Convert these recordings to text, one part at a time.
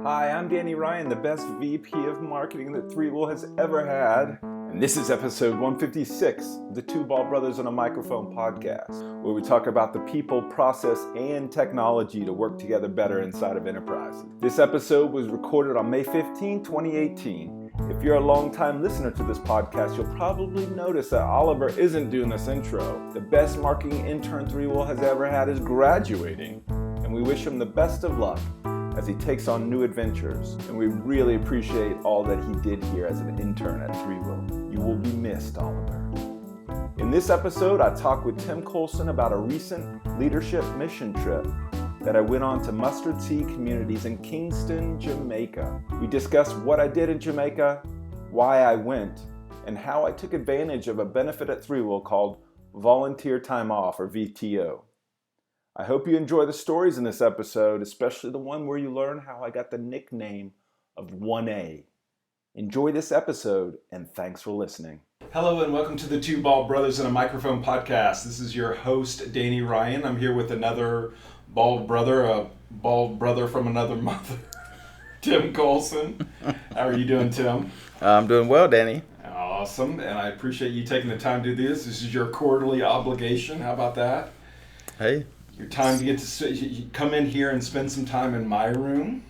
Hi, I'm Danny Ryan, the best VP of marketing that Three Will has ever had. And this is episode 156 of the Two Ball Brothers on a Microphone podcast, where we talk about the people, process, and technology to work together better inside of enterprises. This episode was recorded on May 15, 2018. If you're a long-time listener to this podcast, you'll probably notice that Oliver isn't doing this intro. The best marketing intern Three Will has ever had is graduating, and we wish him the best of luck as he takes on new adventures, and we really appreciate all that he did here as an intern at Three Will. You will be missed, Oliver. In this episode, I talk with Tim Colson about a recent leadership mission trip that I went on to Mustard Seed Communities in Kingston, Jamaica. We discuss what I did in Jamaica, why I went, and how I took advantage of a benefit at Three Will called Volunteer Time Off, or VTO. I hope you enjoy the stories in this episode, especially the one where you learn how I got the nickname of 1A. Enjoy this episode, and thanks for listening. Hello, and welcome to the Two Ball Brothers on a Microphone podcast. This is your host, Danny Ryan. I'm here with another bald brother, a bald brother from another mother, Tim Colson. How are you doing, Tim? I'm doing well, Danny. Awesome, and I appreciate you taking the time to do this. This is your quarterly obligation. How about that? Hey. Your time to get to come in here and spend some time in my room,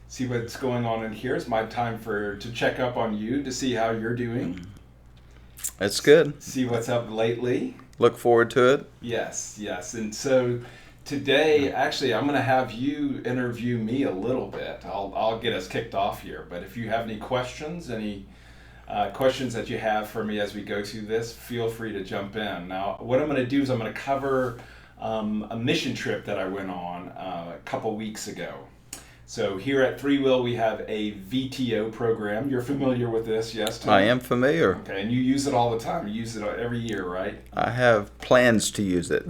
see what's going on in here. It's my time to check up on you, to see how you're doing. That's good. See what's up lately. Look forward to it. Yes. And so today, actually, I'm going to have you interview me a little bit. I'll get us kicked off here. But if you have any questions that you have for me as we go through this, feel free to jump in. Now, what I'm going to do is I'm going to cover a mission trip that I went on a couple weeks ago. So here at Three Will, we have a VTO program. You're familiar with this, yes, Tim? I am familiar. Okay, and you use it all the time. You use it every year, right? I have plans to use it.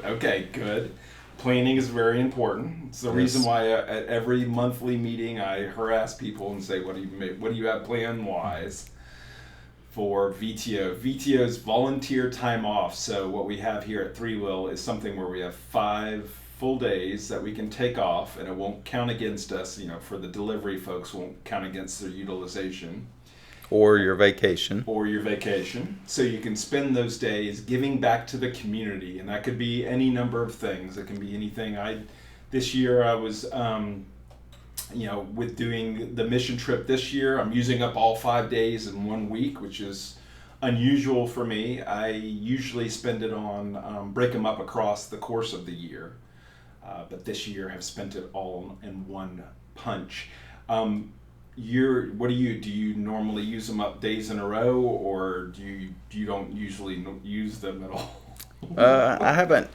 Okay, good. Planning is very important. It's the reason why at every monthly meeting I harass people and say, what do you have plan-wise for VTO? VTO is volunteer time off. So what we have here at Three Will is something where we have 5 full days that we can take off, and it won't count against us. For the delivery folks, won't count against their utilization. Or your vacation. So you can spend those days giving back to the community, and that could be any number of things. It can be anything. This year I was with doing the mission trip this year, I'm using up all 5 days in 1 week, which is unusual for me. I usually spend it on, break them up across the course of the year. But this year have spent it all in one punch. What do you normally use them up days in a row, or do you don't usually use them at all? I haven't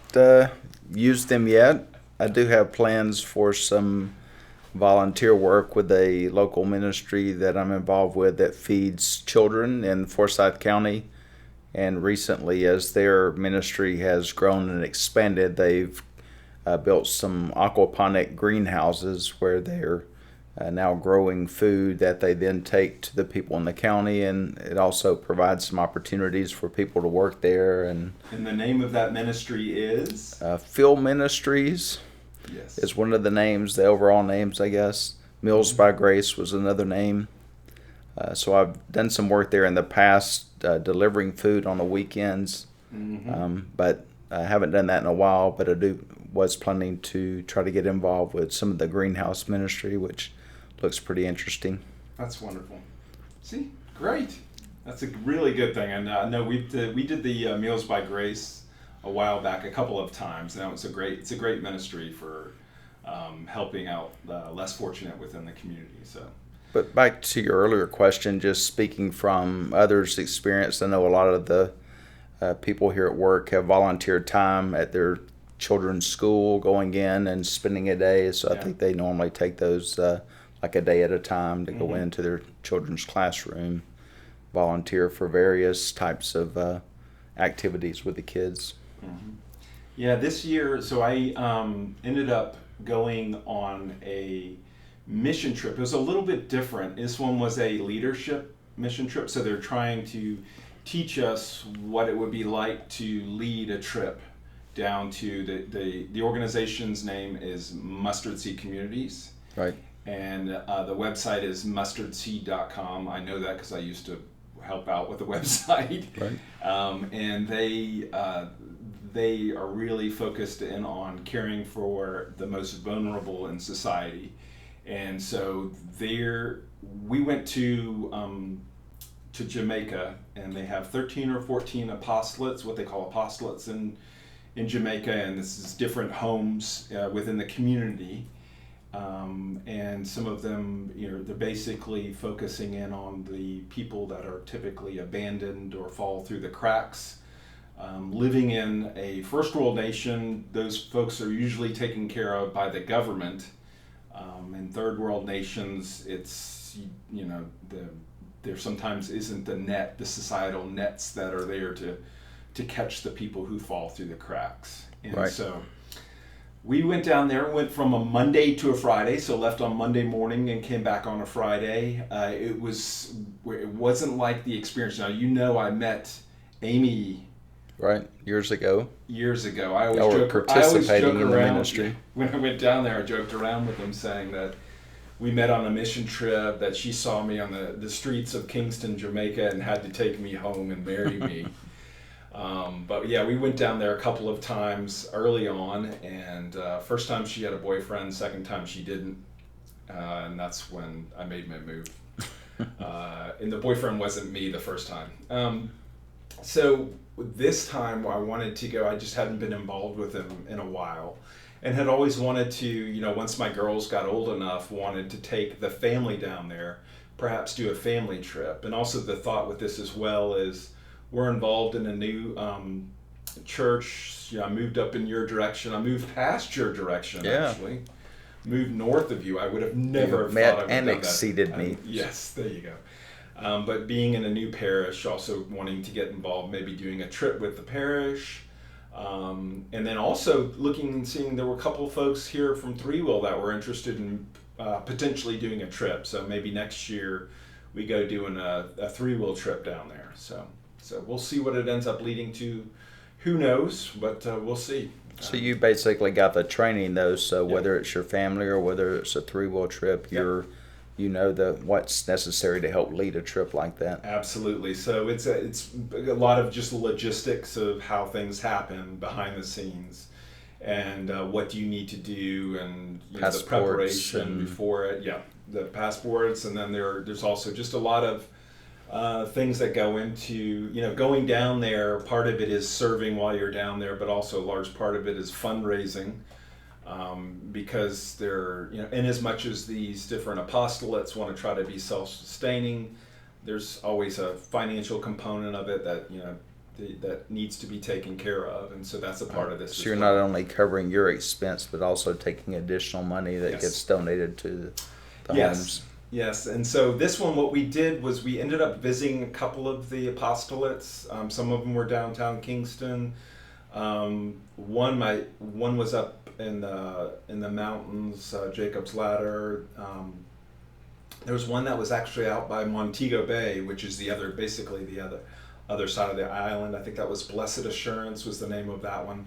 used them yet. I do have plans for some volunteer work with a local ministry that I'm involved with that feeds children in Forsyth County. And recently, as their ministry has grown and expanded, they've built some aquaponic greenhouses where they're now growing food that they then take to the people in the county, and it also provides some opportunities for people to work there. And the name of that ministry is? Phil Ministries. Yes. Is one of the names, the overall names, I guess. Meals by Grace was another name. So I've done some work there in the past, delivering food on the weekends. Mm-hmm. But I haven't done that in a while, but I was planning to try to get involved with some of the greenhouse ministry, which looks pretty interesting. That's wonderful. See, great. That's a really good thing. And I know we did the Meals by Grace a while back, a couple of times. Now it's a great ministry for helping out the less fortunate within the community. So, but back to your earlier question, just speaking from others' experience, I know a lot of the people here at work have volunteered time at their children's school, going in and spending a day. So I think they normally take those like a day at a time to go into their children's classroom, volunteer for various types of activities with the kids. Mm-hmm. Yeah, this year, so I ended up going on a mission trip. It was a little bit different. This one was a leadership mission trip, so they're trying to teach us what it would be like to lead a trip down to the organization's name is Mustard Seed Communities, Right. And the website is mustardseed.com. I know that because I used to help out with the website. Right. And they are really focused in on caring for the most vulnerable in society. And so we went to Jamaica, and they have 13 or 14 apostolates, what they call apostolates in Jamaica, and this is different homes within the community. And some of them, they're basically focusing in on the people that are typically abandoned or fall through the cracks. Living in a first world nation, those folks are usually taken care of by the government. In third world nations, it's, there sometimes isn't the societal nets that are there to catch the people who fall through the cracks. And right. So we went down there, went from a Monday to a Friday, so left on Monday morning and came back on a Friday. It wasn't like the experience. Now, I met Amy. Right, years ago. I always joke participating in the around, ministry. When I went down there, I joked around with them saying that we met on a mission trip, that she saw me on the streets of Kingston, Jamaica, and had to take me home and marry me. But yeah, we went down there a couple of times early on, and first time she had a boyfriend, second time she didn't, and that's when I made my move. And the boyfriend wasn't me the first time. So this time I wanted to go. I just hadn't been involved with him in a while, and had always wanted to, once my girls got old enough, wanted to take the family down there, perhaps do a family trip. And also the thought with this as well is, we're involved in a new church. I moved up in your direction. I moved past your direction, actually. Moved north of you. I would have never thought I would have done that. Exceeded me. Yes, there you go. But being in a new parish, also wanting to get involved, maybe doing a trip with the parish. And then also looking and seeing there were a couple of folks here from Three Will that were interested in potentially doing a trip. So maybe next year we go doing a Three Will trip down there. So we'll see what it ends up leading to. Who knows? But we'll see. So you basically got the training, though. So whether it's your family or whether it's a Three Will trip, you know what's necessary to help lead a trip like that. Absolutely. So it's a lot of just logistics of how things happen behind the scenes, and what do you need to do, and the preparation before it. Yeah, the passports, and then there's also just a lot of things that go into going down there. Part of it is serving while you're down there, but also a large part of it is fundraising. Because they're, in as much as these different apostolates want to try to be self-sustaining, there's always a financial component of it that, that needs to be taken care of. And so that's a part of this. So you're not only covering your expense, but also taking additional money that gets donated to the homes. Yes, and so this one, what we did was we ended up visiting a couple of the apostolates. Some of them were downtown Kingston. One was up in the mountains, Jacob's Ladder. There was one that was actually out by Montego Bay, which is basically the other side of the island. I think that was Blessed Assurance was the name of that one.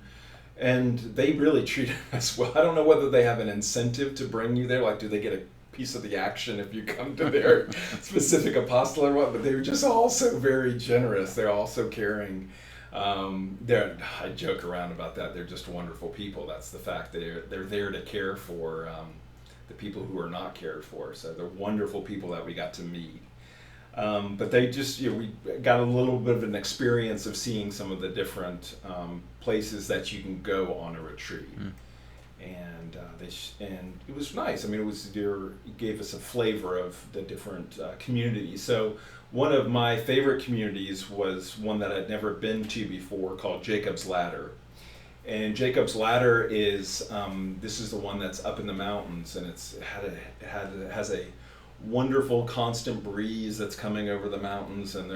And they really treated us well. I don't know whether they have an incentive to bring you there, like do they get a piece of the action if you come to their specific apostle or what, but they were just all so very generous. They're all so caring. I joke around about that. They're just wonderful people. That's the fact. They're there to care for the people who are not cared for. So they're wonderful people that we got to meet. But they just, we got a little bit of an experience of seeing some of the different places that you can go on a retreat. And and it was nice. I mean, it gave us a flavor of the different communities. So one of my favorite communities was one that I'd never been to before, called Jacob's Ladder. And Jacob's Ladder is this is the one that's up in the mountains, and it has a wonderful constant breeze that's coming over the mountains, and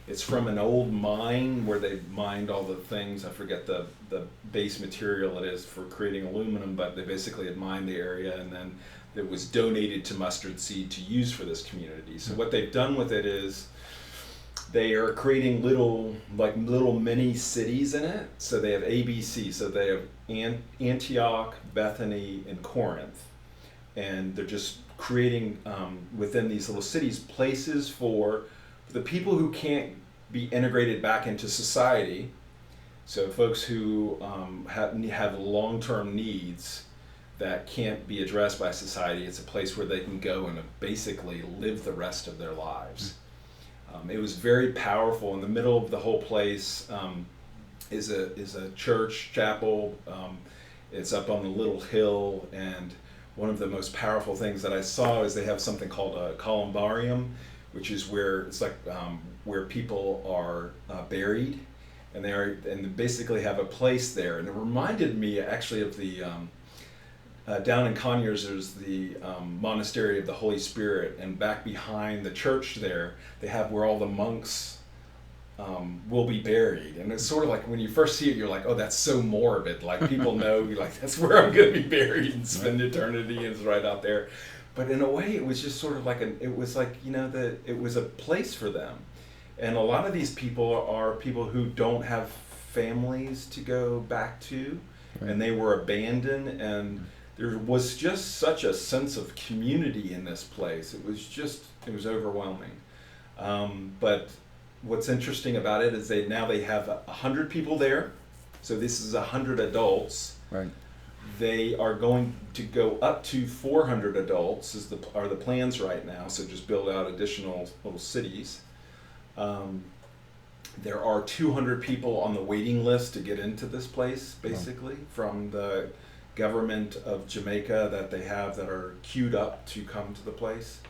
it's from an old mine where they mined all the things. I forget the base material it is for creating aluminum, but they basically had mined the area, and then it was donated to Mustard Seed to use for this community. So what they've done with it is they are creating little mini cities in it. So they have ABC. So they have Antioch, Bethany, and Corinth. and they're just creating within these little cities places for the people who can't be integrated back into society. So folks who have long-term needs that can't be addressed by society, it's a place where they can go and basically live the rest of their lives. It was very powerful. In the middle of the whole place is a church chapel. It's up on a little hill, and one of the most powerful things that I saw is they have something called a columbarium, which is where it's like where people are buried, and they basically have a place there. And it reminded me actually of the down in Conyers, there's the Monastery of the Holy Spirit, and back behind the church there, they have where all the monks will be buried. And it's sort of like when you first see it, you're like, oh, that's so morbid. Like people know, you're like, that's where I'm going to be buried and spend eternity, and it's right out there. But in a way, it was just sort of like it was like, it was a place for them. And a lot of these people are people who don't have families to go back to, right. And they were abandoned, and there was just such a sense of community in this place. It was overwhelming. But what's interesting about it is they have 100 people there. So this is 100 adults. Right. They are going to go up to 400 adults are the plans right now. So just build out additional little cities. There are 200 people on the waiting list to get into this place, basically, from the government of Jamaica that they have that are queued up to come to the place.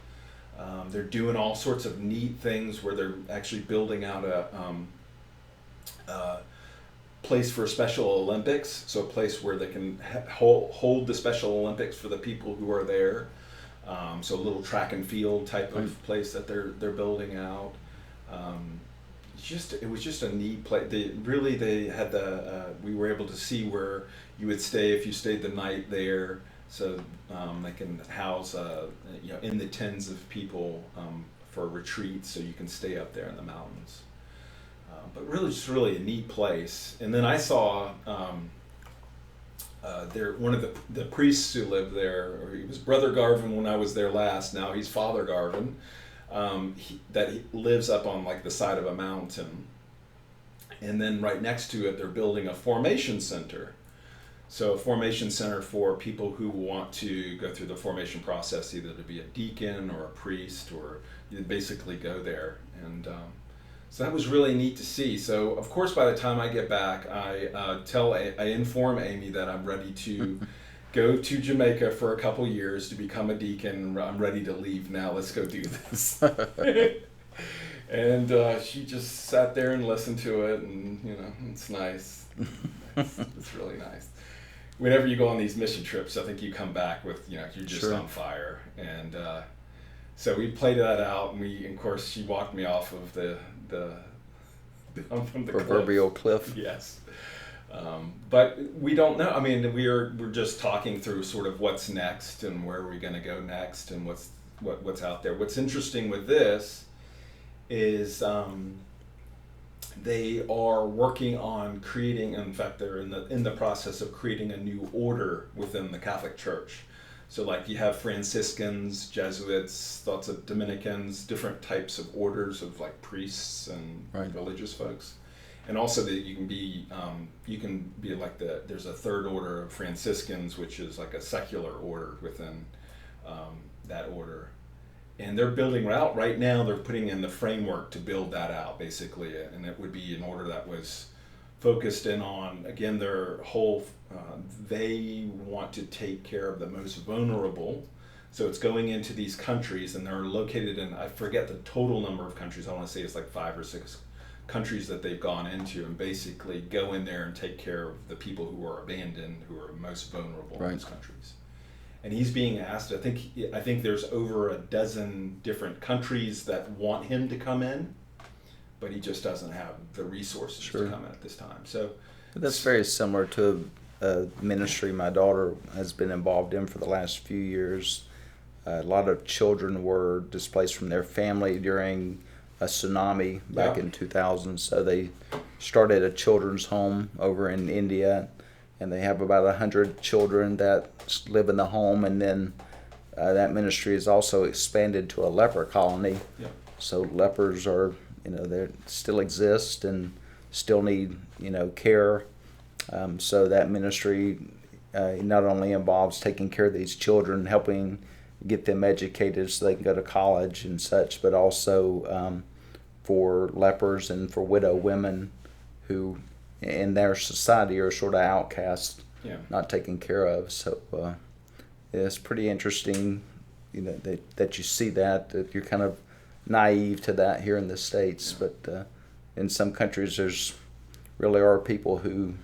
They're doing all sorts of neat things where they're actually building out a place for Special Olympics, so a place where they can hold the Special Olympics for the people who are there. So a little track and field type of place that they're building out. It was just a neat place. They had we were able to see where you would stay if you stayed the night there. So they can house in the tens of people for retreats, so you can stay up there in the mountains. But just really a neat place. And then I saw one of the priests who lived there, or he was Brother Garvin when I was there last. Now he's Father Garvin. He lives up on like the side of a mountain, and then right next to it they're building a formation center. So a formation center for people who want to go through the formation process, either to be a deacon or a priest, or you basically go there. And so that was really neat to see. So of course by the time I get back, I inform Amy that I'm ready to go to Jamaica for a couple years to become a deacon. I'm ready to leave now. Let's go do this. And she just sat there and listened to it, and it's nice. It's really nice. Whenever you go on these mission trips, I think you come back with, you're just on fire. And so we played that out, and of course, she walked me off of the from the proverbial cliff. Yes. But we don't know. I mean, we're just talking through sort of what's next and where we're going to go next and what's out there. What's interesting with this is they are working on creating. In fact, they're in the process of creating a new order within the Catholic Church. So, like you have Franciscans, Jesuits, lots of Dominicans, different types of orders of like priests and religious folks. And also that you can be like there's a third order of Franciscans, which is like a secular order within that order. And they're building out right now, they're putting in the framework to build that out basically. And it would be an order that was focused in on, again, their whole, they want to take care of the most vulnerable. So it's going into these countries, and they're located in, I forget the total number of countries, I want to say it's like 5 or 6 countries that they've gone into, and basically go in there and take care of the people who are abandoned, who are most vulnerable in those countries. And he's being asked, I think there's over a dozen different countries that want him to come in, but he just doesn't have the resources to come in at this time. So that's very similar to a ministry my daughter has been involved in for the last few years. A lot of children were displaced from their family during a tsunami back in 2000. So they started a children's home over in India, and they have about 100 children that live in the home, and then that ministry has also expanded to a leper colony. Yeah. So lepers are, they still exist and still need, care. So that ministry not only involves taking care of these children, helping get them educated so they can go to college and such, but also for lepers and for widow women who in their society are sort of outcast, not taken care of. So it's pretty interesting, that you see that you're kind of naive to that here in the States, but in some countries there's really are people who,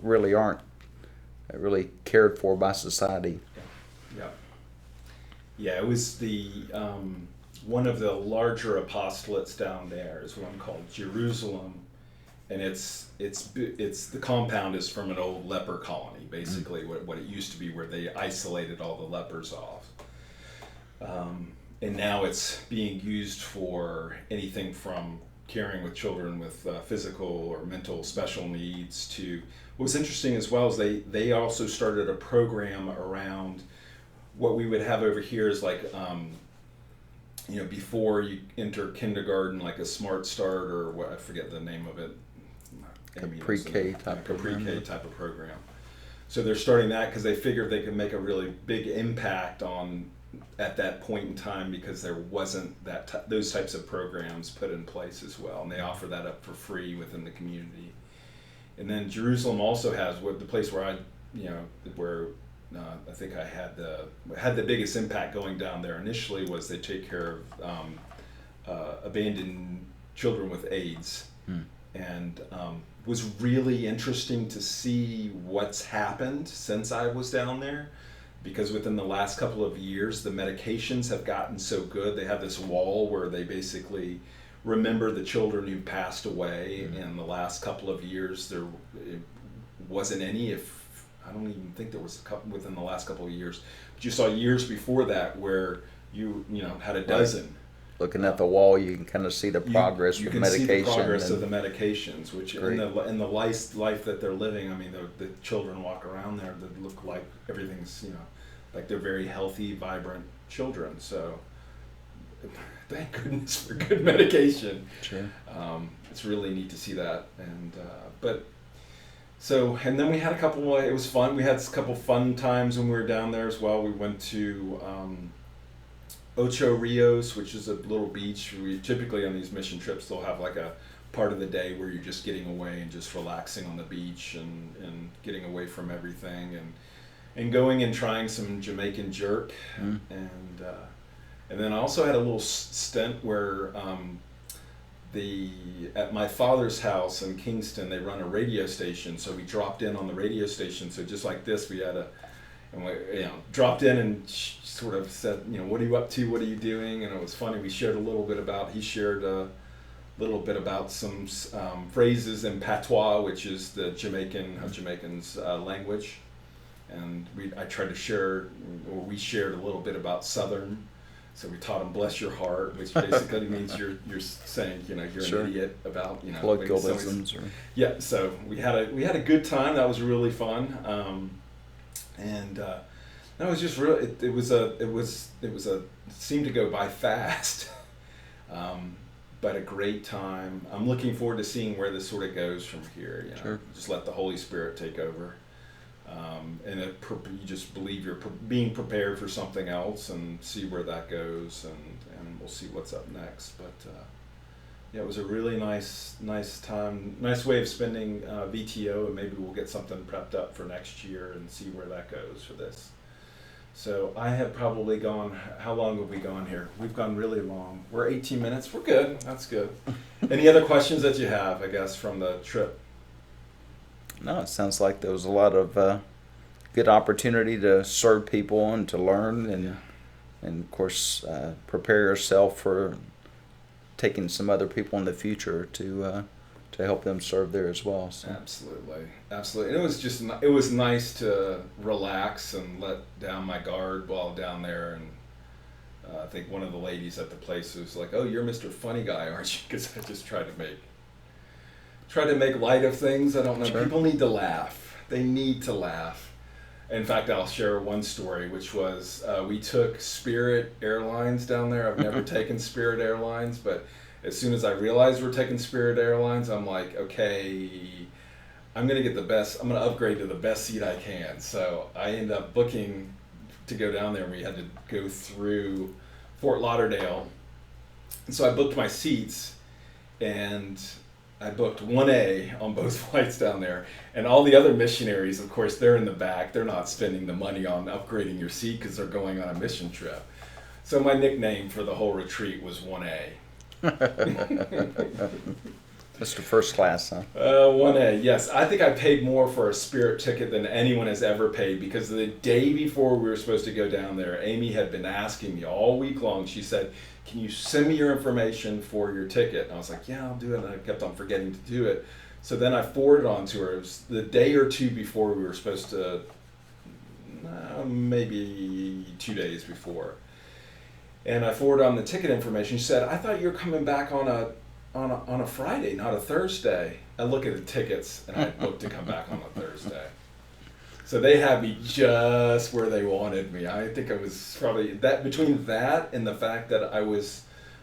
really aren't really cared for by society. Yeah, it was the one of the larger apostolates down there is one called Jerusalem, and it's the compound is from an old leper colony, basically what it used to be, where they isolated all the lepers off, and now it's being used for anything from caring with children with physical or mental special needs to. What was interesting as well is they also started a program around what we would have over here is like, before you enter kindergarten, like a Smart Start or what, I forget the name of it. A pre-K type program. Pre-K type of program. So they're starting that because they figured they could make a really big impact at that point in time, because there wasn't those types of programs put in place as well, and they offer that up for free within the community. And then Jerusalem also has the place where I think I had the biggest impact going down there initially was they take care of abandoned children with AIDS, and was really interesting to see what's happened since I was down there, because within the last couple of years the medications have gotten so good. They have this wall where they basically remember the children who passed away, in the last couple of years there wasn't any. I don't even think there was a couple within the last couple of years, but you saw years before that where you had a dozen. Looking at the wall, you can kind of see the progress with medication. You can see the progress of the medications, which in the life that they're living. I mean, the children walk around there that look like everything's like they're very healthy, vibrant children. So thank goodness for good medication. Sure. It's really neat to see that, and and then we had a couple. It was fun. We had a couple fun times when we were down there as well. We went to Ocho Rios, which is a little beach. We typically on these mission trips they'll have like a part of the day where you're just getting away and just relaxing on the beach and getting away from everything and going and trying some Jamaican jerk, and then I also had a little stint where at my father's house in Kingston, they run a radio station, so we dropped in on the radio station. So just like this, we dropped in and sort of said, what are you up to? What are you doing? And it was funny. We shared he shared a little bit about some phrases in patois, which is the Jamaicans' language, and I tried to share, or we shared a little bit about Southern. So we taught him "bless your heart," which basically means you're saying you're an idiot about colloquialisms. Yeah. So we had a good time. That was really fun, and that was just really. It seemed to go by fast, but a great time. I'm looking forward to seeing where this sort of goes from here. Sure. Just let the Holy Spirit take over. And you just believe you're being prepared for something else and see where that goes, and we'll see what's up next. But it was a really nice time, nice way of spending VTO, and maybe we'll get something prepped up for next year and see where that goes for this. So I have probably gone, how long have we gone here? We've gone really long. We're 18 minutes. We're good. That's good. Any other questions that you have, I guess, from the trip? No, it sounds like there was a lot of good opportunity to serve people and to learn, and of course prepare yourself for taking some other people in the future to help them serve there as well. So. Absolutely. And it was nice to relax and let down my guard while down there. And I think one of the ladies at the place was like, "Oh, you're Mr. Funny Guy, aren't you?" Because I just try to make light of things. I don't know. Sure. People need to laugh. They need to laugh. In fact, I'll share one story, which was we took Spirit Airlines down there. I've never taken Spirit Airlines, but as soon as I realized we're taking Spirit Airlines, I'm like, okay, I'm going to get the best, I'm going to upgrade to the best seat I can. So I ended up booking to go down there, and we had to go through Fort Lauderdale. And so I booked my seats, and I booked 1A on both flights down there. And all the other missionaries, of course, they're in the back. They're not spending the money on upgrading your seat because they're going on a mission trip. So my nickname for the whole retreat was 1A. Mr. First Class, huh? 1A, yes. I think I paid more for a Spirit ticket than anyone has ever paid, because the day before we were supposed to go down there, Amy had been asking me all week long. She said, can you send me your information for your ticket? And I was like, yeah, I'll do it. And I kept on forgetting to do it. So then I forwarded on to her. It was the day or two before we were supposed to, maybe 2 days before. And I forwarded on the ticket information. She said, I thought you were coming back on a Friday, not a Thursday. I look at the tickets, and I booked to come back on a Thursday. So they had me just where they wanted me. I think I was probably that, between that and the fact that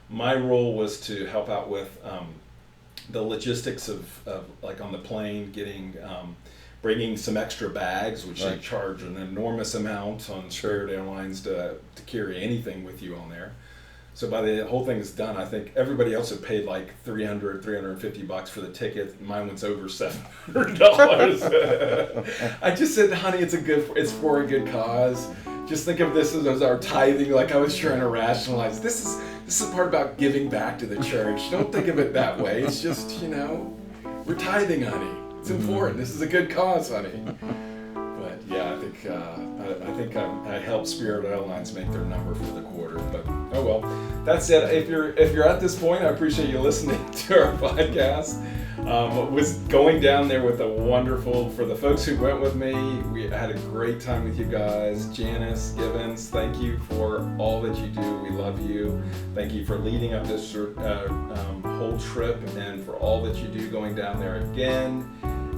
my role was to help out with the logistics of like on the plane, bringing some extra bags, which Right. they charge an enormous amount on Spirit Airlines to carry anything with you on there. So by the whole thing is done, I think everybody else had paid like $350 for the ticket. Mine was over $700. I just said, honey, it's for a good cause. Just think of this as our tithing. Like, I was trying to rationalize. This is the part about giving back to the church. Don't think of it that way. It's just, we're tithing, honey. It's important. This is a good cause, honey. But yeah, I think I helped Spirit Airlines make their number for the quarter. But oh well, that's it. If you're at this point, I appreciate you listening to our podcast. Was going down there with for the folks who went with me, we had a great time with you guys. Janice Gibbons, thank you for all that you do. We love you. Thank you for leading up this whole trip, and for all that you do going down there again.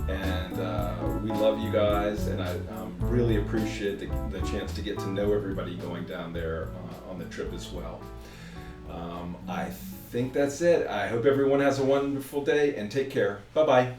And we love you guys, and I really appreciate the chance to get to know everybody going down there on the trip as well. I think that's it. I hope everyone has a wonderful day, and take care. Bye-bye.